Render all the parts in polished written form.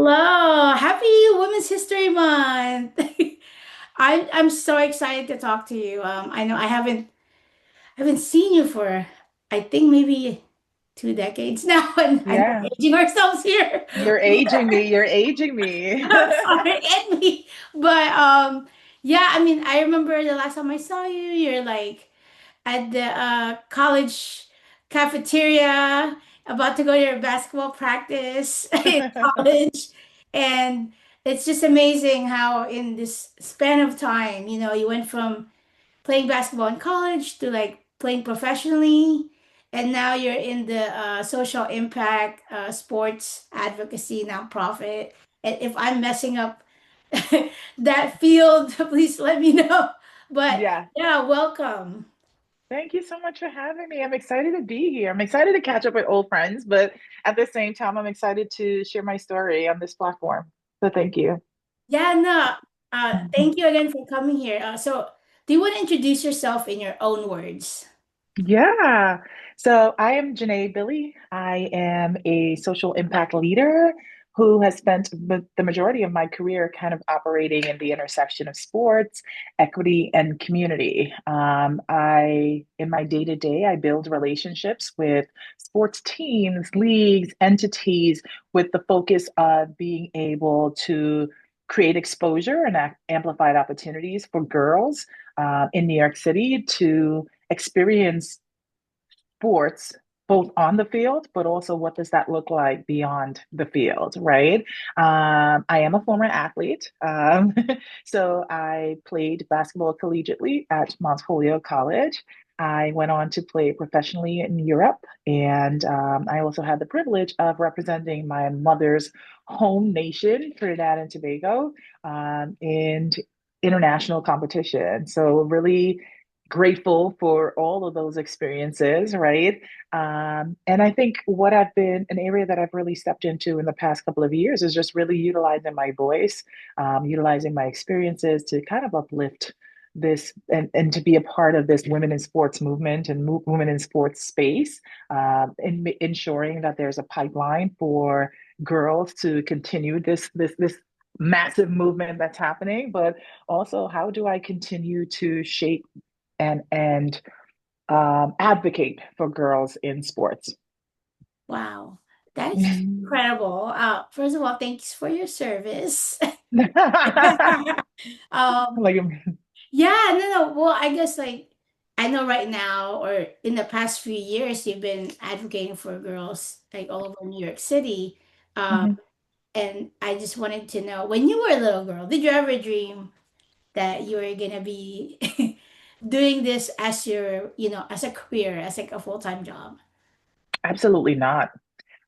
Hello, happy Women's History Month. I'm so excited to talk to you. I know I haven't seen you for I think maybe 2 decades now, and I know we're Yeah, aging ourselves here. you're aging me. You're aging me. I'm sorry, and me. But yeah, I mean, I remember the last time I saw you, you're like at the college cafeteria, about to go to your basketball practice in college. And it's just amazing how, in this span of time, you went from playing basketball in college to like playing professionally. And now you're in the social impact, sports advocacy nonprofit. And if I'm messing up that field, please let me know. But Yeah. yeah, welcome. Thank you so much for having me. I'm excited to be here. I'm excited to catch up with old friends, but at the same time, I'm excited to share my story on this platform. So thank you. Yeah, no. Thank you again for coming here. So, do you want to introduce yourself in your own words? Yeah. So I am Joneé Billy. I am a social impact leader who has spent the majority of my career kind of operating in the intersection of sports, equity, and community. In my day-to-day, I build relationships with sports teams, leagues, entities with the focus of being able to create exposure and amplified opportunities for girls in New York City to experience sports both on the field, but also what does that look like beyond the field, right? I am a former athlete. So I played basketball collegiately at Mount Holyoke College. I went on to play professionally in Europe, and I also had the privilege of representing my mother's home nation, Trinidad and Tobago, in international competition. So really grateful for all of those experiences, right? And I think what I've been an area that I've really stepped into in the past couple of years is just really utilizing my voice, utilizing my experiences to kind of uplift this and to be a part of this women in sports movement and women in sports space, ensuring that there's a pipeline for girls to continue this massive movement that's happening, but also how do I continue to shape and advocate for girls in sports. Wow, that is incredible. First of all, thanks for your service. Um, like yeah, no. Well, I guess like I know right now, or in the past few years, you've been advocating for girls like all over New York City. Um, Mhm. and I just wanted to know, when you were a little girl, did you ever dream that you were gonna be doing this as your, as a career, as like a full-time job? Absolutely not.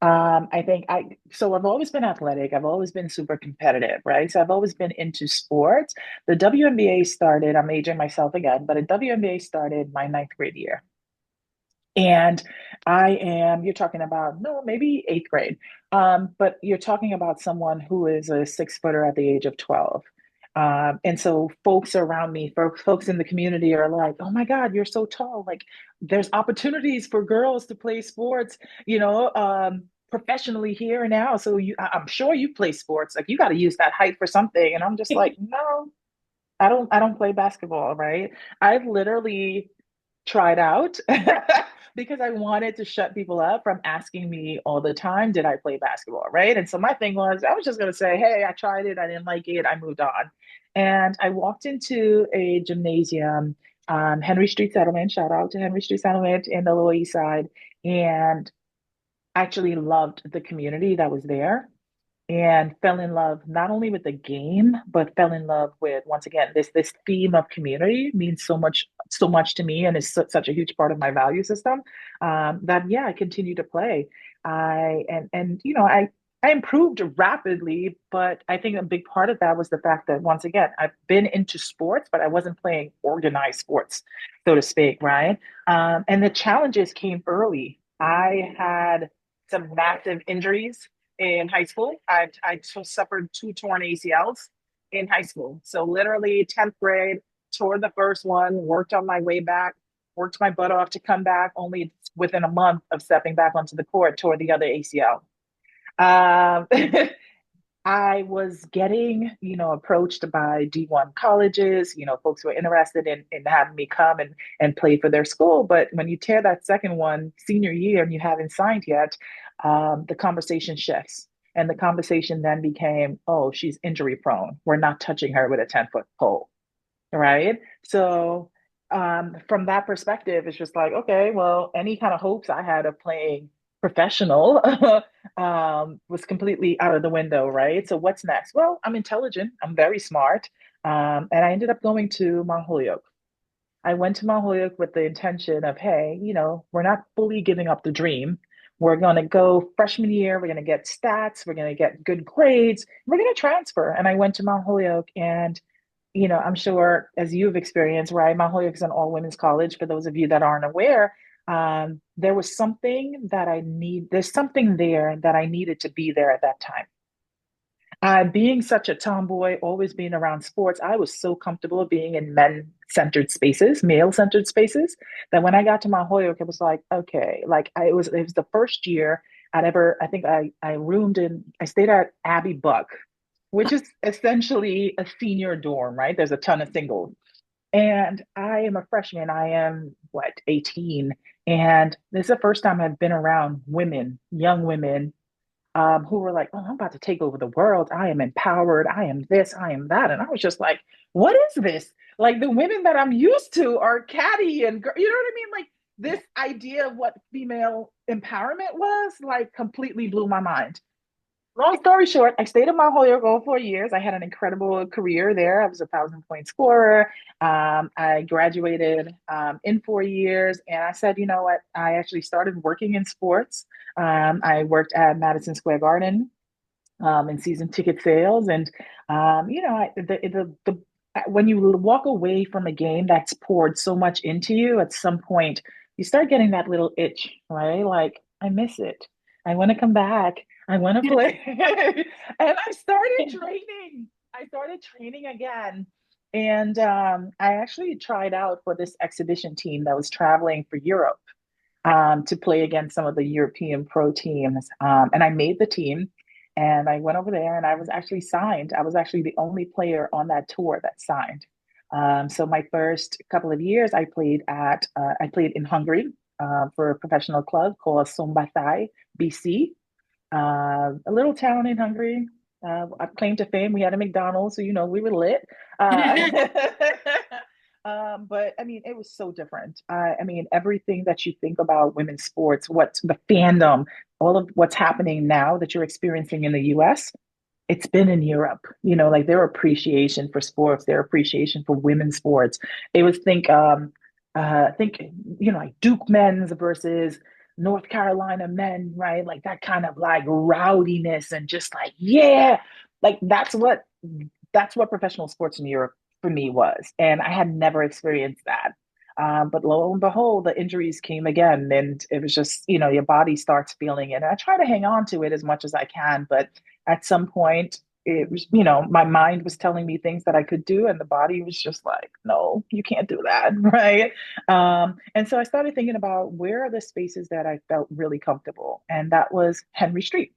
I think so I've always been athletic. I've always been super competitive, right? So I've always been into sports. The WNBA started, I'm aging myself again, but the WNBA started my ninth grade year. And you're talking about, no, maybe eighth grade. But you're talking about someone who is a 6 footer at the age of 12. And so folks around me, folks in the community are like, oh my God, you're so tall. Like there's opportunities for girls to play sports, professionally here and now. So I'm sure you play sports. Like you got to use that height for something. And I'm just like, no, I don't play basketball, right? I've literally tried out because I wanted to shut people up from asking me all the time, did I play basketball, right? And so my thing was, I was just going to say, hey, I tried it, I didn't like it, I moved on. And I walked into a gymnasium, Henry Street Settlement, shout out to Henry Street Settlement in the Lower East Side, and actually loved the community that was there and fell in love not only with the game, but fell in love with, once again, this theme of community means so much to me, and is such a huge part of my value system. That yeah, I continue to play. I improved rapidly, but I think a big part of that was the fact that once again, I've been into sports, but I wasn't playing organized sports, so to speak, right? And the challenges came early. I had some massive injuries in high school. I suffered two torn ACLs in high school. So literally 10th grade, tore the first one, worked on my way back, worked my butt off to come back. Only within a month of stepping back onto the court, tore the other ACL. Um, I was getting, approached by D1 colleges, folks were interested in having me come and play for their school. But when you tear that second one, senior year, and you haven't signed yet, the conversation shifts. And the conversation then became, oh, she's injury prone. We're not touching her with a 10-foot pole, right? So from that perspective, it's just like, okay, well, any kind of hopes I had of playing professional was completely out of the window, right? So what's next? Well, I'm intelligent, I'm very smart, and I ended up going to Mount Holyoke. I went to Mount Holyoke with the intention of, hey, we're not fully giving up the dream. We're going to go freshman year. We're going to get stats. We're going to get good grades. We're going to transfer. And I went to Mount Holyoke, and I'm sure as you've experienced, right? Mount Holyoke is an all women's college. For those of you that aren't aware, there was something that there's something there that I needed to be there at that time. Being such a tomboy, always being around sports, I was so comfortable being in men-centered spaces, male-centered spaces, that when I got to Mount Holyoke, it was like, okay, like it was the first year I think I stayed at Abbey Buck, which is essentially a senior dorm, right? There's a ton of singles. And I am a freshman. I am, what, 18. And this is the first time I've been around women, young women, who were like, oh, I'm about to take over the world. I am empowered. I am this, I am that. And I was just like, what is this? Like the women that I'm used to are catty and, you know what I mean? Like this idea of what female empowerment was, like completely blew my mind. Long story short, I stayed in Mount Holyoke all 4 years. I had an incredible career there. I was a 1,000 point scorer. I graduated in 4 years, and I said, you know what? I actually started working in sports. I worked at Madison Square Garden in season ticket sales, and when you walk away from a game that's poured so much into you, at some point you start getting that little itch, right? Like I miss it. I want to come back. I want to play. And I started training again. And I actually tried out for this exhibition team that was traveling for Europe to play against some of the European pro teams. And I made the team and I went over there and I was actually signed. I was actually the only player on that tour that signed. So my first couple of years, I played in Hungary for a professional club called Szombathely, BC, a little town in Hungary. I claim to fame. We had a McDonald's, so we were lit. But I mean, it was so different. I mean, everything that you think about women's sports, what the fandom, all of what's happening now that you're experiencing in the US, it's been in Europe, like their appreciation for sports, their appreciation for women's sports. It was think, like Duke men's versus North Carolina men, right? Like that kind of like rowdiness and just like, yeah, like that's what professional sports in Europe for me was. And I had never experienced that. But lo and behold, the injuries came again, and it was just, your body starts feeling it. And I try to hang on to it as much as I can, but at some point, it was, my mind was telling me things that I could do, and the body was just like, no, you can't do that, right? And so I started thinking about where are the spaces that I felt really comfortable, and that was Henry Street.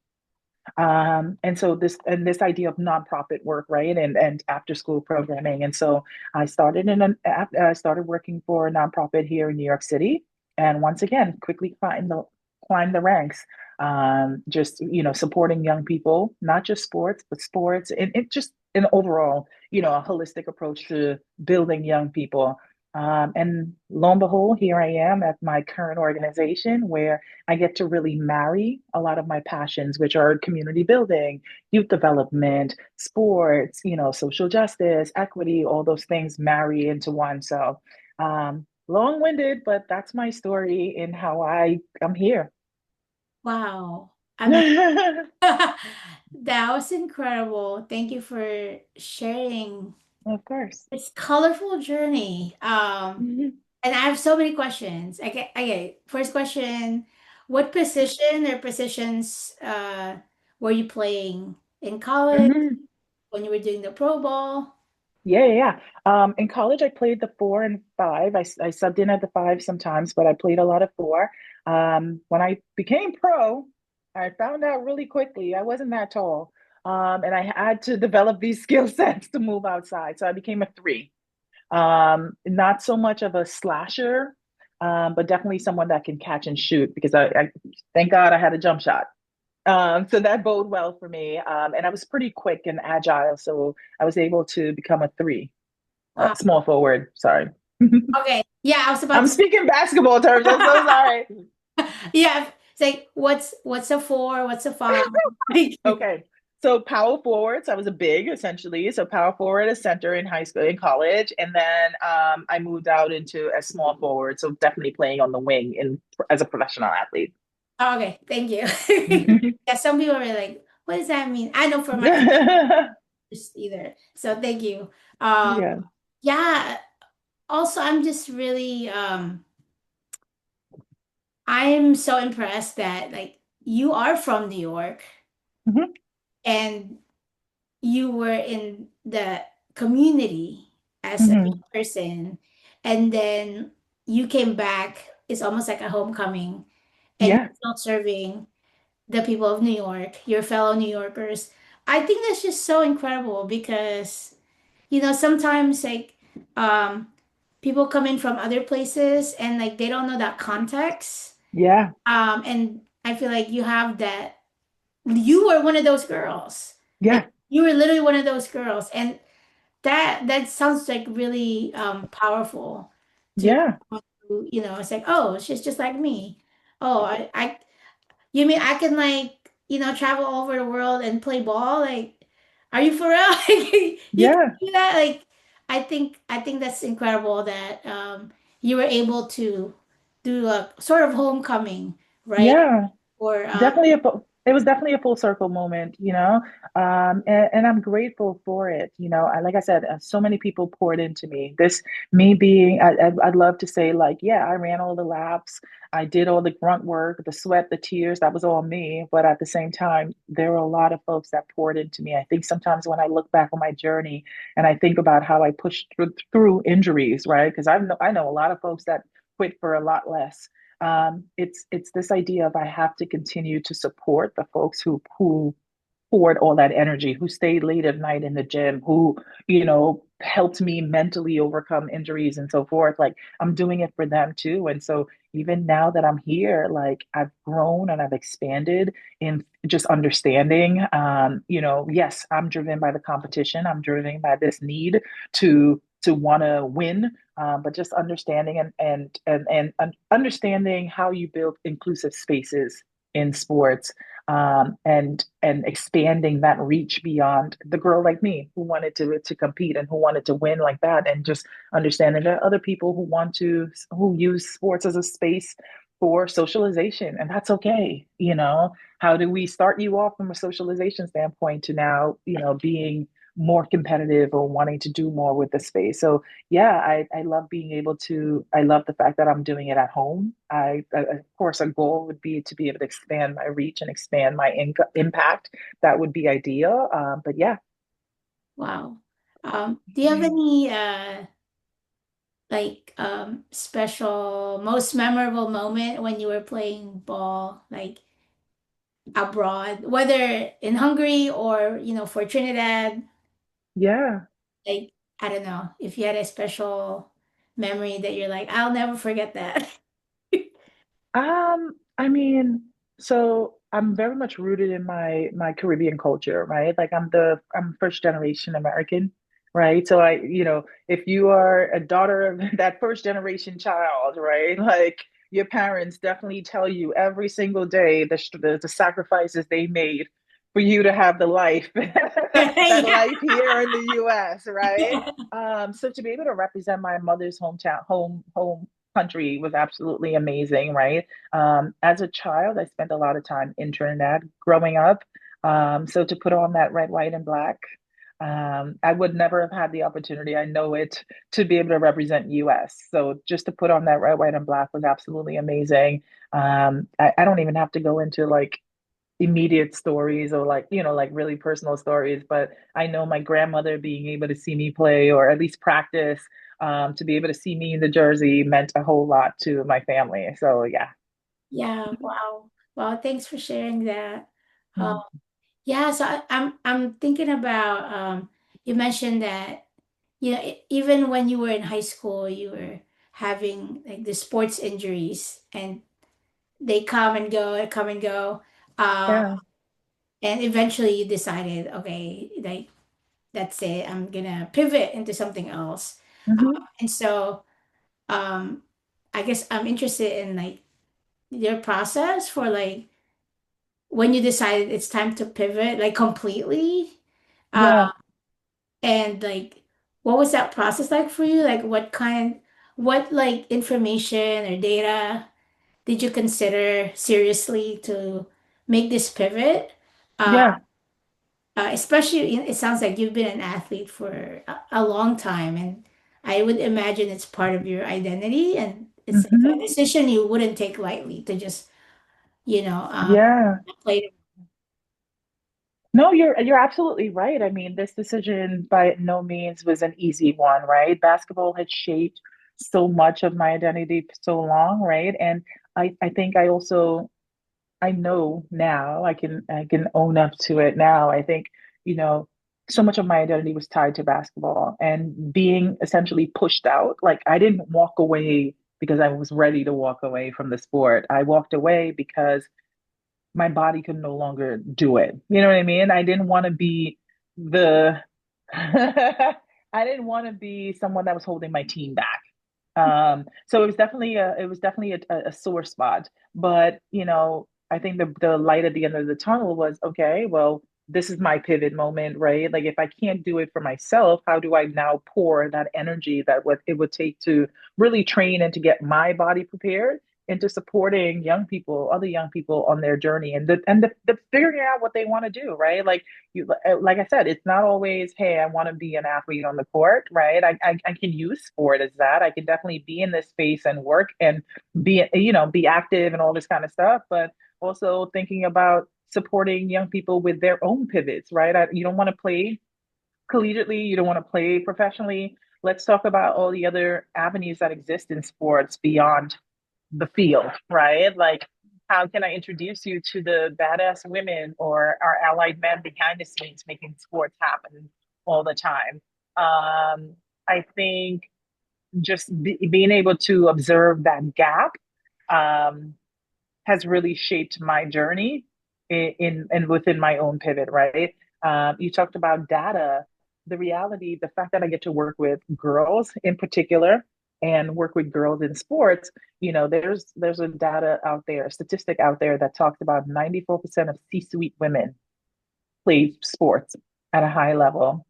And so this idea of nonprofit work, right, and after school programming, and so I started working for a nonprofit here in New York City, and once again, quickly climb the ranks. Just supporting young people, not just sports, but sports, and it just an overall, a holistic approach to building young people. And lo and behold, here I am at my current organization where I get to really marry a lot of my passions, which are community building, youth development, sports, social justice, equity, all those things marry into one. So, long-winded, but that's my story in how I'm here. Wow. I mean, that was incredible. Thank you for sharing Of course. this colorful journey. Mhm. And I have so many questions. Okay. First question, what position or positions were you playing in college Mhm. when you were doing the Pro Bowl? Yeah, yeah, yeah. In college, I played the 4 and 5. I subbed in at the 5 sometimes, but I played a lot of 4. When I became pro, I found out really quickly I wasn't that tall. And I had to develop these skill sets to move outside. So I became a three. Not so much of a slasher, but definitely someone that can catch and shoot because I thank God I had a jump shot. So that bode well for me. And I was pretty quick and agile, so I was able to become a three, Wow. small forward. Sorry. Okay. Yeah, I was about I'm to say. speaking basketball terms. I'm so sorry. Yeah, it's like what's a four? What's a five? Okay. So power forwards, I was a big essentially. So power forward, a center in high school, in college, and then I moved out into a small forward. So definitely playing on the wing in as a professional athlete. Okay, thank you. Yeah, some people are like, what does that mean? I know for myself either. So thank you. Um, Yeah. yeah, also I'm just really I'm so impressed that like you are from New York Mhm. and you were in the community as a Mhm. young person, and then you came back. It's almost like a homecoming, and Yeah. you're still serving the people of New York, your fellow New Yorkers. I think that's just so incredible because, sometimes like um, people come in from other places and like they don't know that context. Yeah. And I feel like you have that. You were one of those girls. Like Yeah. you were literally one of those girls, and that sounds like really powerful to, Yeah. it's like, oh, she's just like me. Oh, you mean I can like, travel over the world and play ball? Like, are you for real? You can Yeah. do that? Like, I think that's incredible that you were able to do a sort of homecoming, right? Yeah. Or It was definitely a full circle moment, and I'm grateful for it. Like I said, so many people poured into me. This me being, I'd love to say like, yeah, I ran all the laps, I did all the grunt work, the sweat, the tears, that was all me. But at the same time, there were a lot of folks that poured into me. I think sometimes when I look back on my journey and I think about how I pushed through injuries, right? Because I know a lot of folks that quit for a lot less. It's this idea of I have to continue to support the folks who poured all that energy, who stayed late at night in the gym, who, helped me mentally overcome injuries and so forth. Like I'm doing it for them too. And so even now that I'm here, like I've grown and I've expanded in just understanding, yes, I'm driven by the competition. I'm driven by this need to want to win, but just understanding and understanding how you build inclusive spaces in sports, and expanding that reach beyond the girl like me who wanted to compete and who wanted to win like that, and just understanding that other people who use sports as a space for socialization, and that's okay. How do we start you off from a socialization standpoint to now, being more competitive or wanting to do more with the space? So yeah, I love being able to, I love the fact that I'm doing it at home. Of course, a goal would be to be able to expand my reach and expand my impact. That would be ideal. But yeah. wow. Do you have any like special, most memorable moment when you were playing ball, like abroad, whether in Hungary or for Trinidad? Yeah. Like, I don't know if you had a special memory that you're like, I'll never forget that. I mean, so I'm very much rooted in my Caribbean culture, right? Like I'm first generation American, right? So if you are a daughter of that first generation child, right? Like your parents definitely tell you every single day the sacrifices they made for you to have the life, that Yeah. life here in the US, right? So to be able to represent my mother's hometown, home country was absolutely amazing, right? As a child, I spent a lot of time in Trinidad growing up. So to put on that red, white, and black, I would never have had the opportunity, I know it, to be able to represent US. So just to put on that red, white, and black was absolutely amazing. I don't even have to go into like immediate stories or like, like really personal stories, but I know my grandmother being able to see me play or at least practice, to be able to see me in the jersey meant a whole lot to my family. So yeah. Yeah, wow. Wow, thanks for sharing that. Um, Mhm. Yeah, so I'm thinking about you mentioned that even when you were in high school you were having like the sports injuries and they come and go. Uh Yeah. and eventually you decided, okay, like that's it. I'm gonna pivot into something else. Hmm. And so um I guess I'm interested in like your process for like when you decided it's time to pivot like completely. Uh Yeah. and like what was that process like for you? Like what like information or data did you consider seriously to make this pivot? Uh, Yeah. especially, it sounds like you've been an athlete for a long time, and I would imagine it's part of your identity, and it's like a Hmm. decision you wouldn't take lightly to just, you know, Yeah. play. No, you're absolutely right. I mean, this decision by no means was an easy one, right? Basketball had shaped so much of my identity for so long, right? And I think I know now, I can own up to it now. I think, you know, so much of my identity was tied to basketball and being essentially pushed out. Like I didn't walk away because I was ready to walk away from the sport. I walked away because my body could no longer do it. You know what I mean? I didn't want to be the I didn't want to be someone that was holding my team back. So it was definitely a sore spot. But I think the light at the end of the tunnel was okay, well, this is my pivot moment, right? Like if I can't do it for myself, how do I now pour that energy that what it would take to really train and to get my body prepared into supporting young people, other young people on their journey and the figuring out what they want to do, right? Like I said, it's not always, hey, I want to be an athlete on the court, right? I can use sport as that. I can definitely be in this space and work and be active and all this kind of stuff, but also thinking about supporting young people with their own pivots, right? You don't want to play collegiately, you don't want to play professionally. Let's talk about all the other avenues that exist in sports beyond the field, right? Like, how can I introduce you to the badass women or our allied men behind the scenes making sports happen all the time? I think just being able to observe that gap um, has really shaped my journey in and within my own pivot, right? You talked about data. The reality, the fact that I get to work with girls in particular and work with girls in sports, there's a data out there, a statistic out there that talks about 94% of C-suite women play sports at a high level,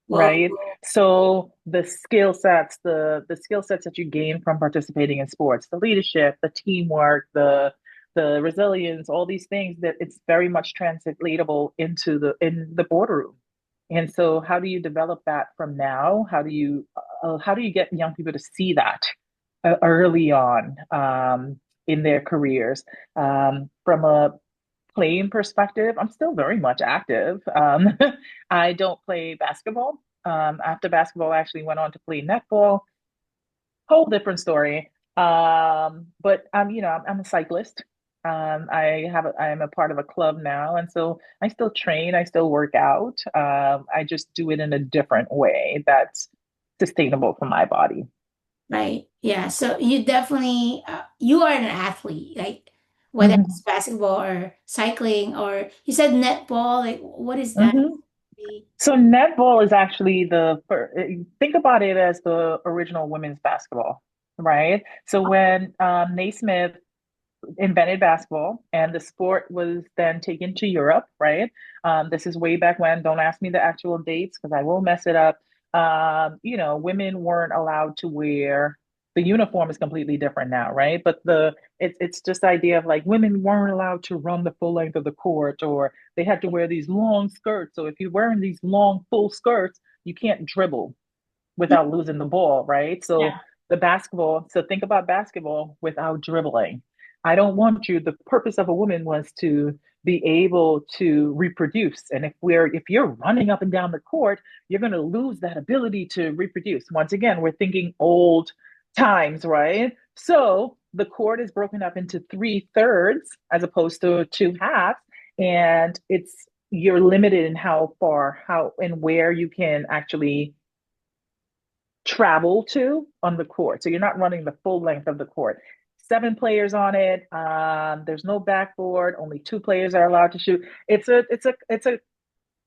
right? Whoa. So the skill sets that you gain from participating in sports, the leadership, the teamwork, the resilience, all these things that it's very much translatable into the boardroom. And so how do you develop that from now? How do you get young people to see that early on in their careers? From a playing perspective, I'm still very much active. I don't play basketball. After basketball, I actually went on to play netball. Whole different story. But I'm a cyclist. I am a part of a club now, and so I still train. I still work out. I just do it in a different way that's sustainable for my body. Right. Yeah. So you definitely you are an athlete, like whether it's Mhm. basketball or cycling or you said netball, like what is that? Mhm. So netball is actually think about it as the original women's basketball, right? So when Naismith invented basketball and the sport was then taken to Europe, right? This is way back when. Don't ask me the actual dates because I will mess it up. Women weren't allowed to wear the uniform is completely different now, right? But it's just the idea of like women weren't allowed to run the full length of the court or they had to wear these long skirts. So if you're wearing these long full skirts, you can't dribble without losing the ball, right? Yeah. So think about basketball without dribbling. I don't want you, the purpose of a woman was to be able to reproduce. And if you're running up and down the court, you're going to lose that ability to reproduce. Once again, we're thinking old times, right? So the court is broken up into three thirds as opposed to two halves. And it's you're limited in how far, how and where you can actually travel to on the court. So you're not running the full length of the court. 7 players on it. There's no backboard. Only 2 players are allowed to shoot. It's a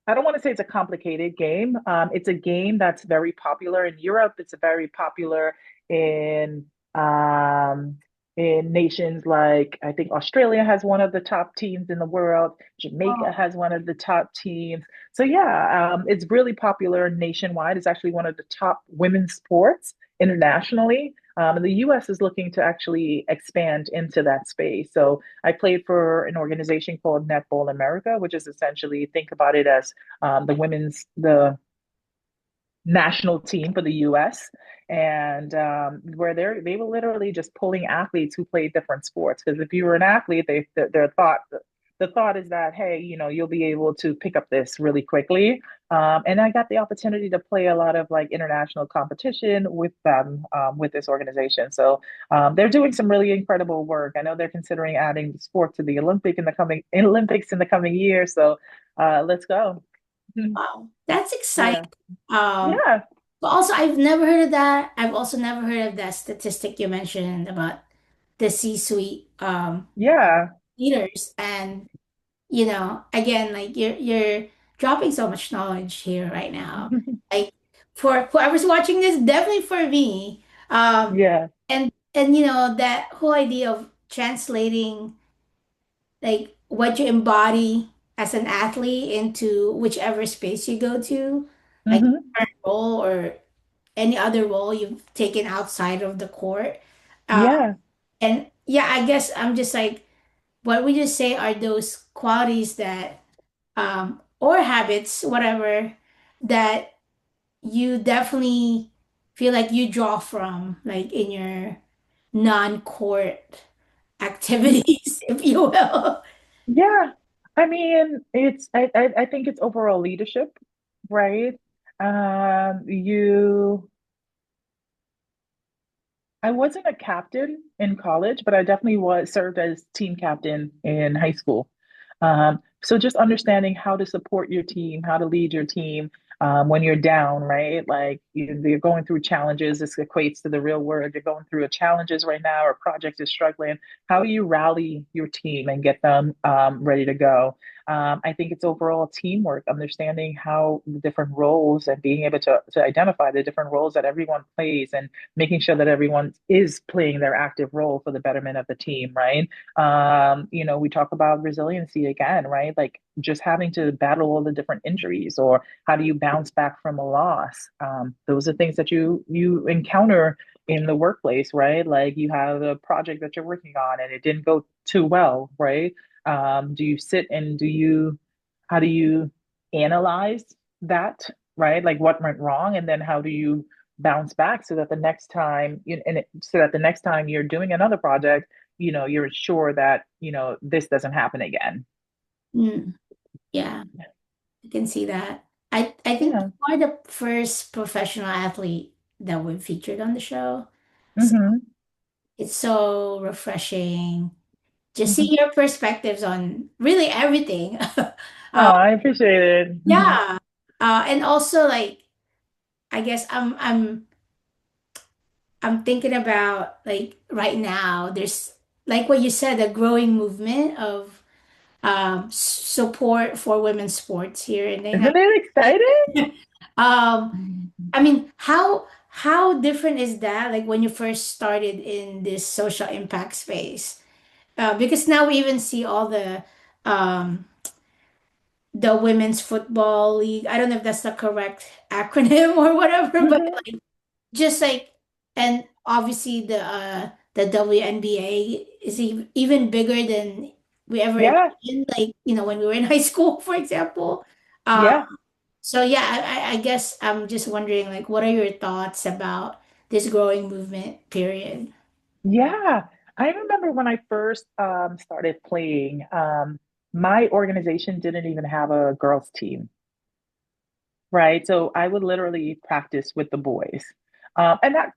I don't want to say it's a complicated game. It's a game that's very popular in Europe. It's very popular in um, in nations like I think Australia has one of the top teams in the world. Jamaica Oh, has one of the top teams. So yeah, it's really popular nationwide. It's actually one of the top women's sports internationally. And the U.S. is looking to actually expand into that space. So I played for an organization called Netball America, which is essentially think about it as the national team for the U.S. and where they were literally just pulling athletes who played different sports. Because if you were an athlete, their thought the thought is that hey, you'll be able to pick up this really quickly. And I got the opportunity to play a lot of like international competition with them with this organization. So they're doing some really incredible work. I know they're considering adding sport to the Olympics in the coming year. So let's go. wow, that's exciting. Yeah. Um, Yeah. but also, I've never heard of that. I've also never heard of that statistic you mentioned about the C-suite Yeah. leaders. And again, like you're dropping so much knowledge here right now. Like for whoever's watching this, definitely for me. Yeah. And that whole idea of translating like what you embody as an athlete into whichever space you go to, like Hmm. current role or any other role you've taken outside of the court. Uh, Yeah. and yeah, I guess I'm just like, what would you say are those qualities that, or habits, whatever, that you definitely feel like you draw from, like in your non-court activities, if you will? Yeah. I mean, I think it's overall leadership, right? You I wasn't a captain in college, but I definitely was served as team captain in high school. So just understanding how to support your team, how to lead your team when you're down, right? Like you're going through challenges. This equates to the real world. You're going through a challenges right now, or project is struggling. How you rally your team and get them ready to go. I think it's overall teamwork, understanding how the different roles and being able to identify the different roles that everyone plays and making sure that everyone is playing their active role for the betterment of the team, right? We talk about resiliency again, right? Like just having to battle all the different injuries, or how do you bounce back from a loss? Those are things that you encounter in the workplace, right? Like you have a project that you're working on and it didn't go too well, right? Do you sit and how do you analyze that, right? Like what went wrong, and then how do you bounce back so that the next time so that the next time you're doing another project, you're sure that this doesn't happen again. Mm, yeah, I can see that. I think Yeah. you are the first professional athlete that we've featured on the show. So Hmm. it's so refreshing. Just Hmm. seeing your perspectives on really everything. Oh, uh, I appreciate it. Hmm. yeah. And also like I guess I'm thinking about like right now there's like what you said, a growing movement of support for women's sports here in the Isn't United it exciting? States. um Mhm. I mean, how different is that like when you first started in this social impact space? Because now we even see all um the women's football league. I don't know if that's the correct acronym or whatever, but Mhm. just like, and obviously the WNBA is even bigger than we ever Yeah. imagined, like when we were in high school, for example. uh Yeah. so yeah, I guess I'm just wondering, like, what are your thoughts about this growing movement period? Yeah. I remember when I first started playing, my organization didn't even have a girls team. Right. So I would literally practice with the boys. And that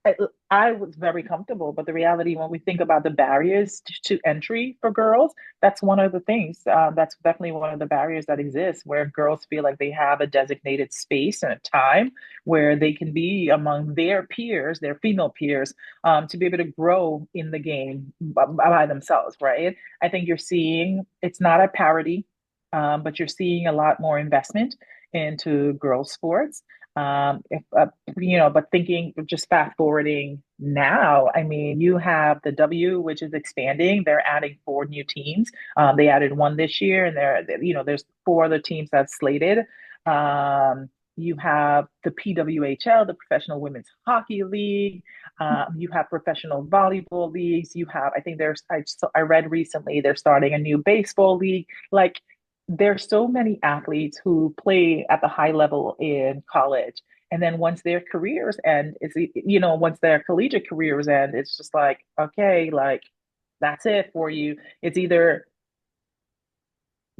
I was very comfortable, but the reality when we think about the barriers to entry for girls, that's one of the things. That's definitely one of the barriers that exists, where girls feel like they have a designated space and a time where they can be among their peers, their female peers, to be able to grow in the game by themselves, right? I think you're seeing it's not a parity, but you're seeing a lot more investment into girls' sports. If but thinking just fast forwarding now, I mean, you have the W, which is expanding. They're adding four new teams. They added one this year, and there's four other teams that's slated. You have the PWHL, the Professional Women's Hockey League. You have professional volleyball leagues. You have, I think I read recently they're starting a new baseball league. Like there's so many athletes who play at the high level in college. And then once their careers end, once their collegiate careers end, it's just like, okay, like that's it for you. It's either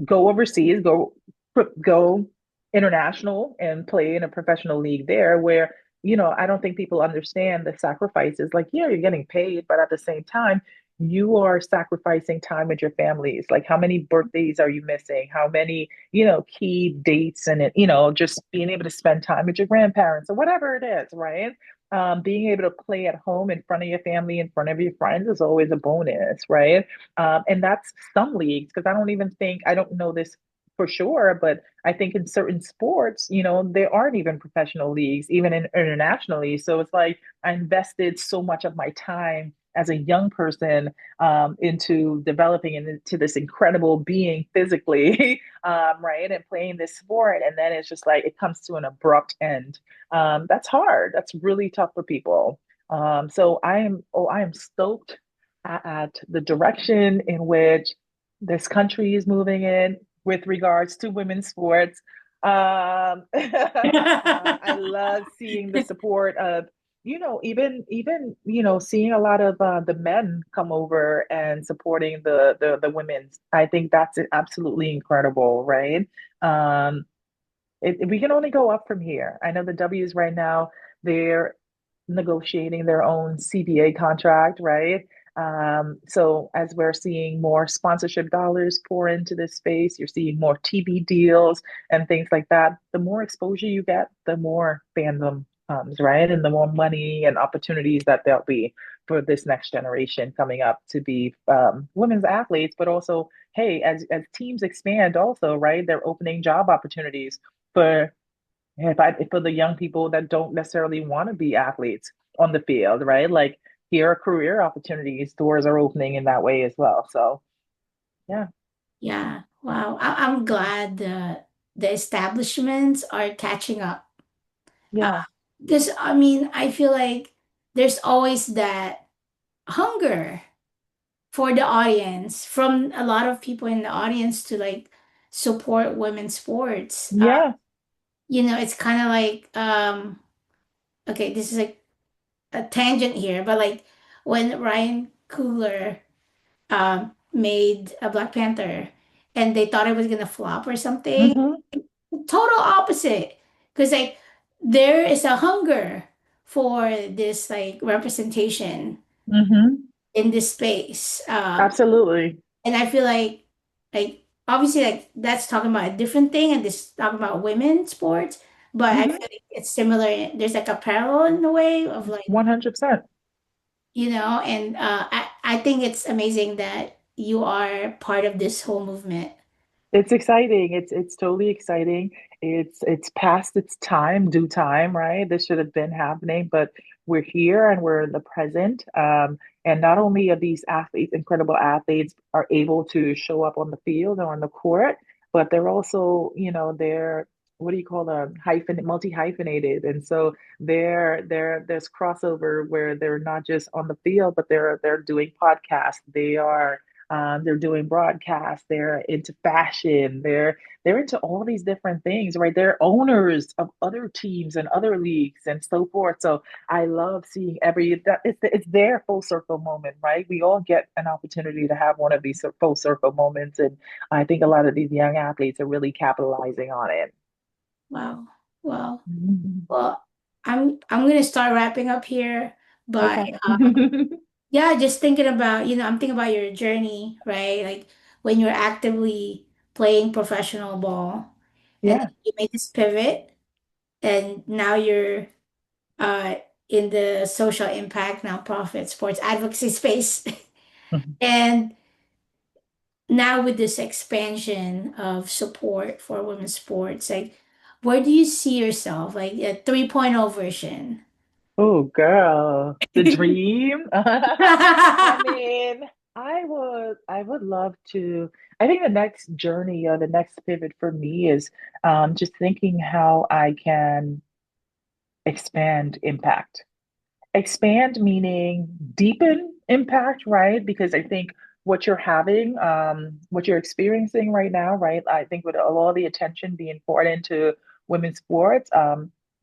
go overseas, go international and play in a professional league there where, I don't think people understand the sacrifices. Like, yeah, you're getting paid, but at the same time, you are sacrificing time with your families. Like, how many birthdays are you missing? How many, key dates and just being able to spend time with your grandparents or whatever it is, right? Being able to play at home in front of your family, in front of your friends is always a bonus, right? And that's some leagues, because I don't know this for sure, but I think in certain sports, there aren't even professional leagues, even internationally. So it's like I invested so much of my time as a young person into developing into this incredible being physically, right, and playing this sport, and then it's just like it comes to an abrupt end. That's hard. That's really tough for people. So I am stoked at the direction in which this country is moving in with regards to women's sports. I love seeing the support of, even seeing a lot of the men come over and supporting the women's. I think that's absolutely incredible, right? We can only go up from here. I know the W's right now, they're negotiating their own CBA contract, right? So as we're seeing more sponsorship dollars pour into this space, you're seeing more TV deals and things like that. The more exposure you get, the more fandom comes, right? And the more money and opportunities that there'll be for this next generation coming up to be women's athletes, but also, hey, as teams expand, also, right? They're opening job opportunities for for the young people that don't necessarily want to be athletes on the field, right? Like here are career opportunities, doors are opening in that way as well. So yeah, Yeah. Wow. I'm glad the establishments are catching up. yeah, Because I mean, I feel like there's always that hunger for the audience from a lot of people in the audience to like support women's sports. yeah. It's kind of like okay, this is like a tangent here, but like when Ryan Coogler made a Black Panther and they thought it was gonna flop or something. Mm-hmm, Total opposite. Because like there is a hunger for this like representation mm-hmm. in this space. Absolutely. And I feel like obviously like that's talking about a different thing and this talking about women's sports, but I feel Mm-hmm. like it's similar. There's like a parallel in a way of like, 100%. and I think it's amazing that you are part of this whole movement. It's exciting. It's totally exciting. It's past its time, due time, right? This should have been happening, but we're here and we're in the present. And not only are these athletes, incredible athletes, are able to show up on the field or on the court, but they're also, they're what do you call them? Multi-hyphenated. And so there's crossover where they're not just on the field, but they're doing podcasts. They're doing broadcasts. They're into fashion. They're into all these different things, right? They're owners of other teams and other leagues and so forth. So I love seeing it's their full circle moment, right? We all get an opportunity to have one of these full circle moments, and I think a lot of these young athletes are really capitalizing on it. Wow. Wow. Mhm. Well, I'm gonna start wrapping up here, but Okay. yeah, just thinking about, I'm thinking about your journey, right? Like when you're actively playing professional ball and then Yeah. you made this pivot and now you're uh in the social impact nonprofit sports advocacy space. And now with this expansion of support for women's sports, like where do you see yourself? Like a 3.0 version? Oh, girl, the dream. I mean, I would love to. I think the next journey or the next pivot for me is just thinking how I can expand impact. Expand meaning deepen impact, right? Because I think what you're having, what you're experiencing right now, right? I think with all the attention being poured into women's sports,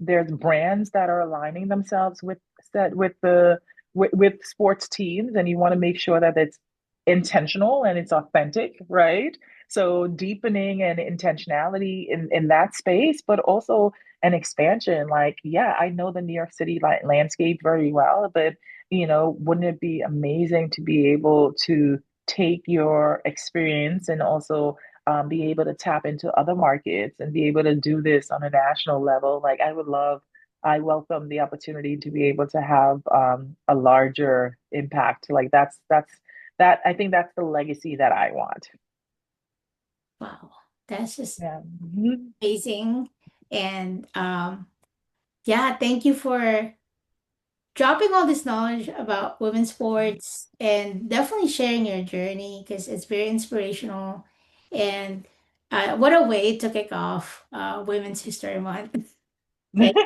there's brands that are aligning themselves with that with sports teams, and you want to make sure that it's intentional and it's authentic, right? So deepening and intentionality in that space, but also an expansion. Like, yeah, I know the New York City landscape very well, but wouldn't it be amazing to be able to take your experience and also be able to tap into other markets and be able to do this on a national level? Like, I welcome the opportunity to be able to have a larger impact. Like, that I think that's the legacy that I want. Wow, that's just Yeah. Mhm. amazing. And yeah, thank you for dropping all this knowledge about women's sports and definitely sharing your journey because it's very inspirational. And what a way to kick off Women's History Month. And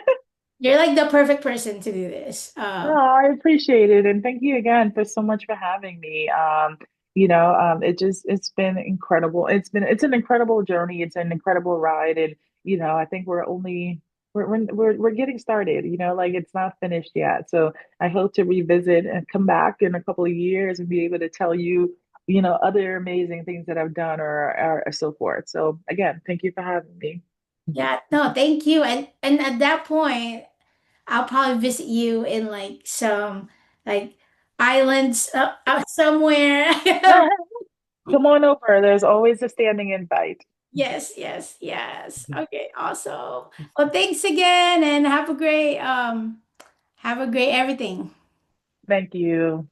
you're like the perfect person to do this. Oh, I appreciate it. And thank you again for so much for having me. It's been incredible. It's an incredible journey. It's an incredible ride. And, I think we're getting started, like it's not finished yet. So I hope to revisit and come back in a couple of years and be able to tell you, other amazing things that I've done or so forth. So again, thank you for having me. Yeah, no, thank you. And at that point, I'll probably visit you in like some like islands somewhere. Come on over. There's always a standing invite. Yes, yes, yes. Okay, awesome. Well, thanks again and have a great everything. Thank you.